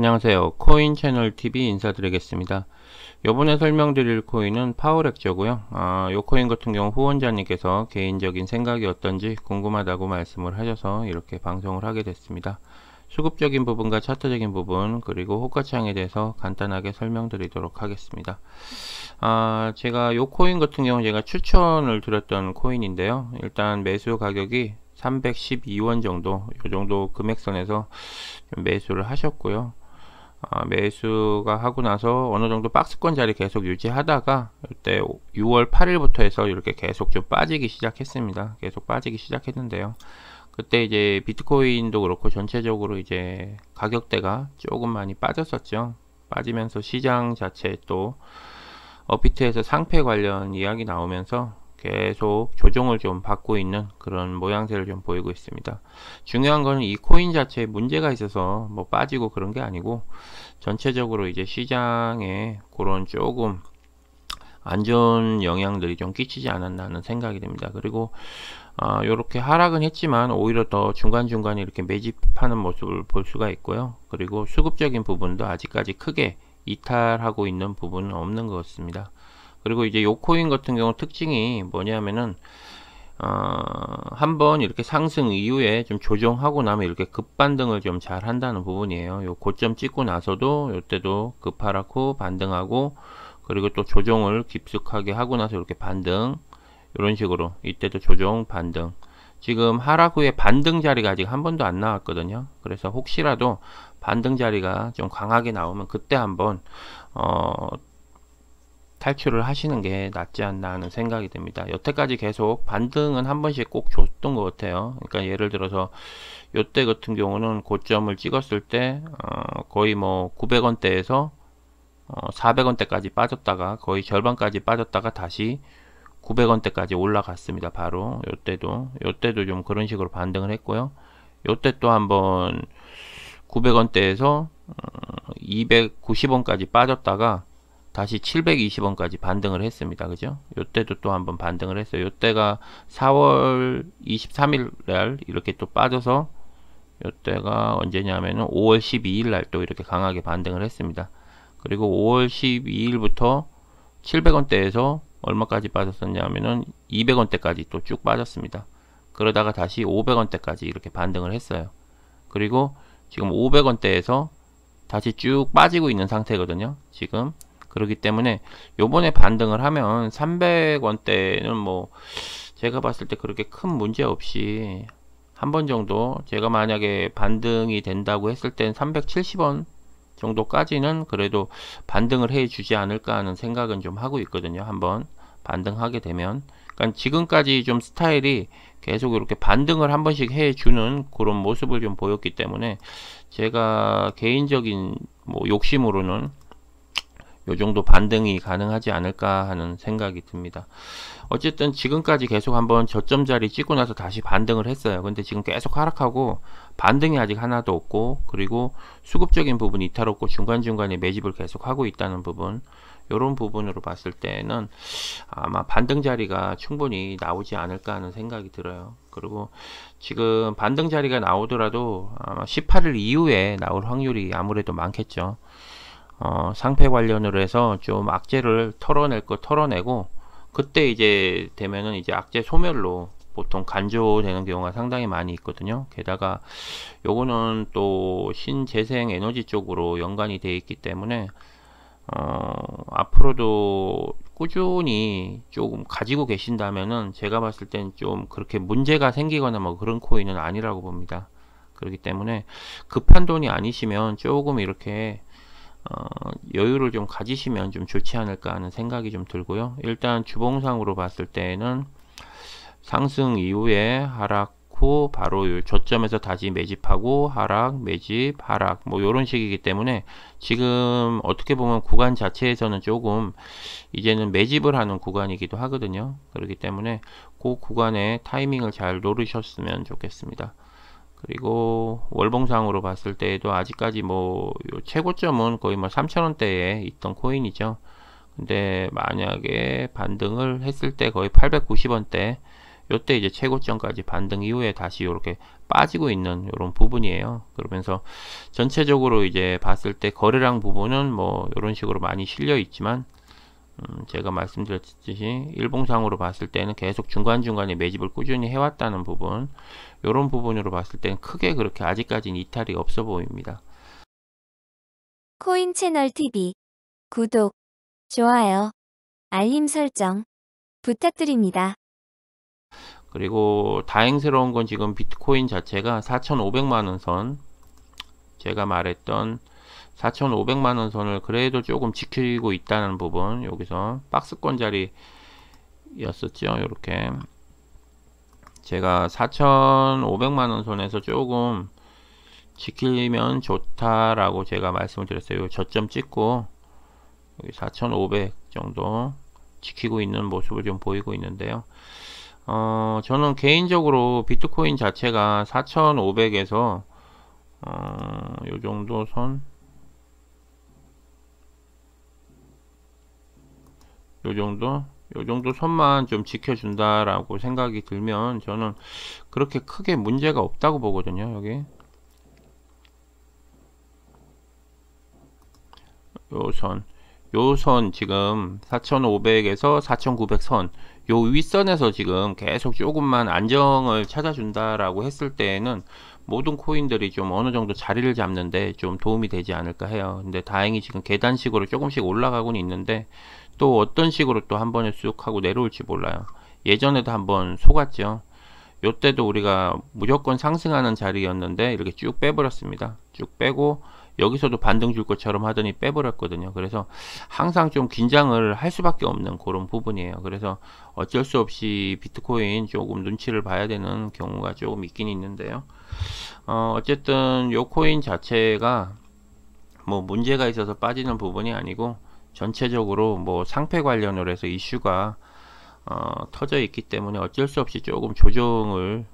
안녕하세요. 코인 채널 TV 인사드리겠습니다. 이번에 설명드릴 코인은 파워렉저고요. 이 코인 같은 경우 후원자님께서 개인적인 생각이 어떤지 궁금하다고 말씀을 하셔서 이렇게 방송을 하게 됐습니다. 수급적인 부분과 차트적인 부분 그리고 호가창에 대해서 간단하게 설명드리도록 하겠습니다. 제가 이 코인 같은 경우 제가 추천을 드렸던 코인인데요. 일단 매수 가격이 312원 정도, 이 정도 금액선에서 매수를 하셨고요. 매수가 하고 나서 어느 정도 박스권 자리 계속 유지하다가 이때 6월 8일부터 해서 이렇게 계속 좀 빠지기 시작했습니다. 계속 빠지기 시작했는데요. 그때 이제 비트코인도 그렇고 전체적으로 이제 가격대가 조금 많이 빠졌었죠. 빠지면서 시장 자체 또 업비트에서 상패 관련 이야기 나오면서 계속 조정을 좀 받고 있는 그런 모양새를 좀 보이고 있습니다. 중요한 거는 이 코인 자체에 문제가 있어서 뭐 빠지고 그런 게 아니고 전체적으로 이제 시장에 그런 조금 안 좋은 영향들이 좀 끼치지 않았나 하는 생각이 됩니다. 그리고 이렇게 하락은 했지만 오히려 더 중간중간에 이렇게 매집하는 모습을 볼 수가 있고요. 그리고 수급적인 부분도 아직까지 크게 이탈하고 있는 부분은 없는 것 같습니다. 그리고 이제 요 코인 같은 경우 특징이 뭐냐면은 한번 이렇게 상승 이후에 좀 조정하고 나면 이렇게 급반등을 좀 잘 한다는 부분이에요. 요 고점 찍고 나서도 요때도 급하락 후 반등하고 그리고 또 조정을 깊숙하게 하고 나서 이렇게 반등, 이런 식으로 이때도 조정 반등. 지금 하락 후에 반등 자리가 아직 한 번도 안 나왔거든요. 그래서 혹시라도 반등 자리가 좀 강하게 나오면 그때 한번 탈출을 하시는 게 낫지 않나 하는 생각이 듭니다. 여태까지 계속 반등은 한 번씩 꼭 줬던 것 같아요. 그러니까 예를 들어서 요때 같은 경우는 고점을 찍었을 때 거의 뭐 900원대에서 400원대까지 빠졌다가 거의 절반까지 빠졌다가 다시 900원대까지 올라갔습니다. 바로 요때도 좀 그런 식으로 반등을 했고요. 요때 또 한번 900원대에서 290원까지 빠졌다가 다시 720원까지 반등을 했습니다. 그죠? 요때도 또 한번 반등을 했어요. 요때가 4월 23일 날 이렇게 또 빠져서 요때가 언제냐면은 5월 12일 날 또 이렇게 강하게 반등을 했습니다. 그리고 5월 12일부터 700원대에서 얼마까지 빠졌었냐면은 200원대까지 또 쭉 빠졌습니다. 그러다가 다시 500원대까지 이렇게 반등을 했어요. 그리고 지금 500원대에서 다시 쭉 빠지고 있는 상태거든요. 지금 그렇기 때문에 요번에 반등을 하면 300원대는 뭐 제가 봤을 때 그렇게 큰 문제 없이 한 번 정도 제가 만약에 반등이 된다고 했을 땐 370원 정도까지는 그래도 반등을 해 주지 않을까 하는 생각은 좀 하고 있거든요. 한번 반등하게 되면. 그러니까 지금까지 좀 스타일이 계속 이렇게 반등을 한 번씩 해 주는 그런 모습을 좀 보였기 때문에 제가 개인적인 뭐 욕심으로는 요 정도 반등이 가능하지 않을까 하는 생각이 듭니다. 어쨌든 지금까지 계속 한번 저점 자리 찍고 나서 다시 반등을 했어요. 근데 지금 계속 하락하고 반등이 아직 하나도 없고 그리고 수급적인 부분이 이탈없고 중간중간에 매집을 계속 하고 있다는 부분, 이런 부분으로 봤을 때는 아마 반등 자리가 충분히 나오지 않을까 하는 생각이 들어요. 그리고 지금 반등 자리가 나오더라도 아마 18일 이후에 나올 확률이 아무래도 많겠죠. 상패 관련으로 해서 좀 악재를 털어낼 거 털어내고 그때 이제 되면은 이제 악재 소멸로 보통 간주되는 경우가 상당히 많이 있거든요. 게다가 요거는 또 신재생 에너지 쪽으로 연관이 되어 있기 때문에 앞으로도 꾸준히 조금 가지고 계신다면은 제가 봤을 땐 좀 그렇게 문제가 생기거나 뭐 그런 코인은 아니라고 봅니다. 그렇기 때문에 급한 돈이 아니시면 조금 이렇게 여유를 좀 가지시면 좀 좋지 않을까 하는 생각이 좀 들고요. 일단 주봉상으로 봤을 때는 상승 이후에 하락 후 바로 저점에서 다시 매집하고 하락 매집 하락 뭐 이런 식이기 때문에 지금 어떻게 보면 구간 자체에서는 조금 이제는 매집을 하는 구간이기도 하거든요. 그렇기 때문에 그 구간에 타이밍을 잘 노리셨으면 좋겠습니다. 그리고 월봉상으로 봤을 때에도 아직까지 뭐 최고점은 거의 뭐 3,000원대에 있던 코인이죠. 근데 만약에 반등을 했을 때 거의 890원대 요때 이제 최고점까지 반등 이후에 다시 이렇게 빠지고 있는 이런 부분이에요. 그러면서 전체적으로 이제 봤을 때 거래량 부분은 뭐 이런 식으로 많이 실려 있지만 제가 말씀드렸듯이 일봉상으로 봤을 때는 계속 중간중간에 매집을 꾸준히 해왔다는 부분, 이런 부분으로 봤을 때는 크게 그렇게 아직까지는 이탈이 없어 보입니다. 코인 채널 TV 구독, 좋아요, 알림 설정 부탁드립니다. 그리고 다행스러운 건 지금 비트코인 자체가 4,500만원 선, 제가 말했던 4,500만원 선을 그래도 조금 지키고 있다는 부분, 여기서 박스권 자리였었죠. 이렇게 제가 4,500만원 선에서 조금 지키면 좋다라고 제가 말씀을 드렸어요. 저점 찍고 여기 4,500 정도 지키고 있는 모습을 좀 보이고 있는데요. 저는 개인적으로 비트코인 자체가 4,500에서 요 정도 선, 요 정도 선만 좀 지켜준다라고 생각이 들면 저는 그렇게 크게 문제가 없다고 보거든요. 여기 요 선 지금 4,500에서 4,900 선, 요 윗선에서 지금 계속 조금만 안정을 찾아준다라고 했을 때에는 모든 코인들이 좀 어느 정도 자리를 잡는데 좀 도움이 되지 않을까 해요. 근데 다행히 지금 계단식으로 조금씩 올라가고는 있는데 또 어떤 식으로 또 한 번에 쑥 하고 내려올지 몰라요. 예전에도 한번 속았죠. 요때도 우리가 무조건 상승하는 자리였는데 이렇게 쭉 빼버렸습니다. 쭉 빼고 여기서도 반등 줄 것처럼 하더니 빼버렸거든요. 그래서 항상 좀 긴장을 할 수밖에 없는 그런 부분이에요. 그래서 어쩔 수 없이 비트코인 조금 눈치를 봐야 되는 경우가 조금 있긴 있는데요. 어쨌든 요 코인 자체가 뭐 문제가 있어서 빠지는 부분이 아니고 전체적으로 뭐 상패 관련으로 해서 이슈가 터져 있기 때문에 어쩔 수 없이 조금 조정을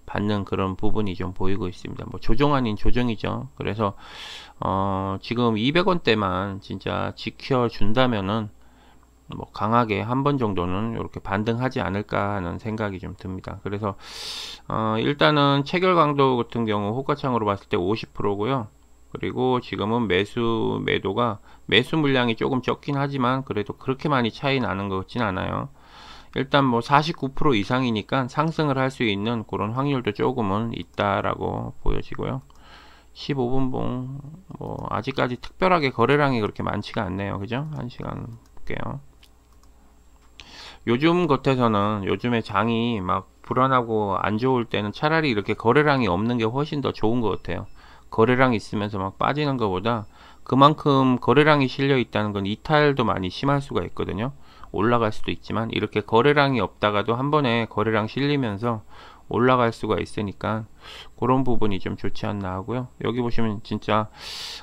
받는 그런 부분이 좀 보이고 있습니다. 뭐 조정 아닌 조정이죠. 그래서 지금 200원대만 진짜 지켜준다면은 뭐 강하게 한 번 정도는 이렇게 반등하지 않을까 하는 생각이 좀 듭니다. 그래서 일단은 체결 강도 같은 경우 호가창으로 봤을 때 50%고요. 그리고 지금은 매도가 매수 물량이 조금 적긴 하지만 그래도 그렇게 많이 차이 나는 것 같진 않아요. 일단 뭐 49% 이상이니까 상승을 할 수 있는 그런 확률도 조금은 있다라고 보여지고요. 15분봉 뭐 아직까지 특별하게 거래량이 그렇게 많지가 않네요. 그죠? 1시간 볼게요. 요즘 같아서는 요즘에 장이 막 불안하고 안 좋을 때는 차라리 이렇게 거래량이 없는 게 훨씬 더 좋은 것 같아요. 거래량이 있으면서 막 빠지는 것보다 그만큼 거래량이 실려 있다는 건 이탈도 많이 심할 수가 있거든요. 올라갈 수도 있지만 이렇게 거래량이 없다가도 한 번에 거래량 실리면서 올라갈 수가 있으니까 그런 부분이 좀 좋지 않나 하고요. 여기 보시면 진짜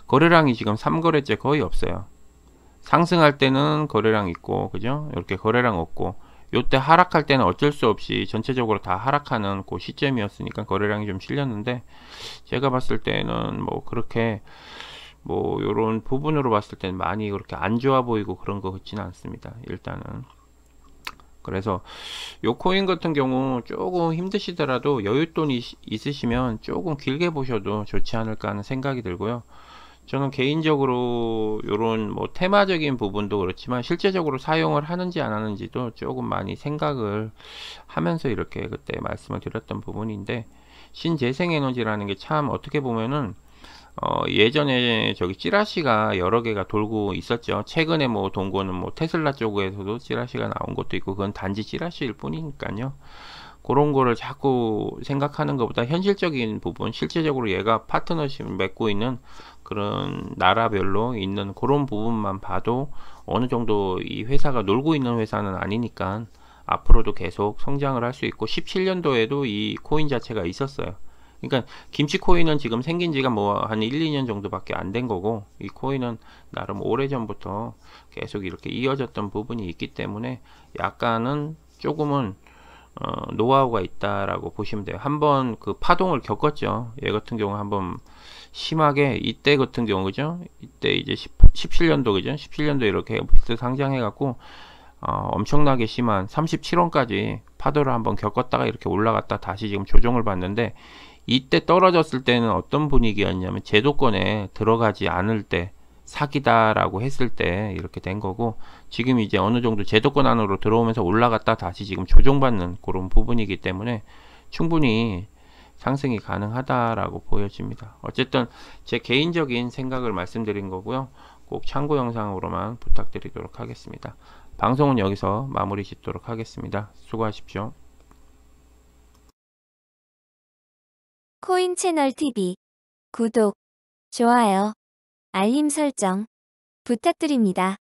거래량이 지금 3거래째 거의 없어요. 상승할 때는 거래량 있고 그죠? 이렇게 거래량 없고 요때 하락할 때는 어쩔 수 없이 전체적으로 다 하락하는 그 시점이었으니까 거래량이 좀 실렸는데 제가 봤을 때는 뭐 그렇게 뭐 요런 부분으로 봤을 때는 많이 그렇게 안 좋아 보이고 그런 것 같지는 않습니다. 일단은 그래서 요 코인 같은 경우 조금 힘드시더라도 여윳돈이 있으시면 조금 길게 보셔도 좋지 않을까 하는 생각이 들고요. 저는 개인적으로 요런 뭐 테마적인 부분도 그렇지만 실제적으로 사용을 하는지 안 하는지도 조금 많이 생각을 하면서 이렇게 그때 말씀을 드렸던 부분인데 신재생에너지라는 게 참 어떻게 보면은 예전에 저기 찌라시가 여러 개가 돌고 있었죠. 최근에 뭐 동고는 뭐 테슬라 쪽에서도 찌라시가 나온 것도 있고 그건 단지 찌라시일 뿐이니까요. 그런 거를 자꾸 생각하는 것보다 현실적인 부분, 실제적으로 얘가 파트너십을 맺고 있는 그런 나라별로 있는 그런 부분만 봐도 어느 정도 이 회사가 놀고 있는 회사는 아니니까 앞으로도 계속 성장을 할 수 있고 17년도에도 이 코인 자체가 있었어요. 그러니까 김치 코인은 지금 생긴 지가 뭐 한 1, 2년 정도밖에 안 된 거고 이 코인은 나름 오래전부터 계속 이렇게 이어졌던 부분이 있기 때문에 약간은 조금은 노하우가 있다라고 보시면 돼요. 한번 그 파동을 겪었죠. 얘 같은 경우 한번 심하게 이때 같은 경우 그죠? 이때 이제 17년도 그죠? 17년도 이렇게 비트 상장해 갖고 엄청나게 심한 37원까지 파도를 한번 겪었다가 이렇게 올라갔다 다시 지금 조정을 받는데, 이때 떨어졌을 때는 어떤 분위기였냐면 제도권에 들어가지 않을 때 사기다라고 했을 때 이렇게 된 거고, 지금 이제 어느 정도 제도권 안으로 들어오면서 올라갔다 다시 지금 조정받는 그런 부분이기 때문에 충분히 상승이 가능하다라고 보여집니다. 어쨌든 제 개인적인 생각을 말씀드린 거고요. 꼭 참고 영상으로만 부탁드리도록 하겠습니다. 방송은 여기서 마무리 짓도록 하겠습니다. 수고하십시오. 코인 채널 TV 구독, 좋아요, 알림 설정 부탁드립니다.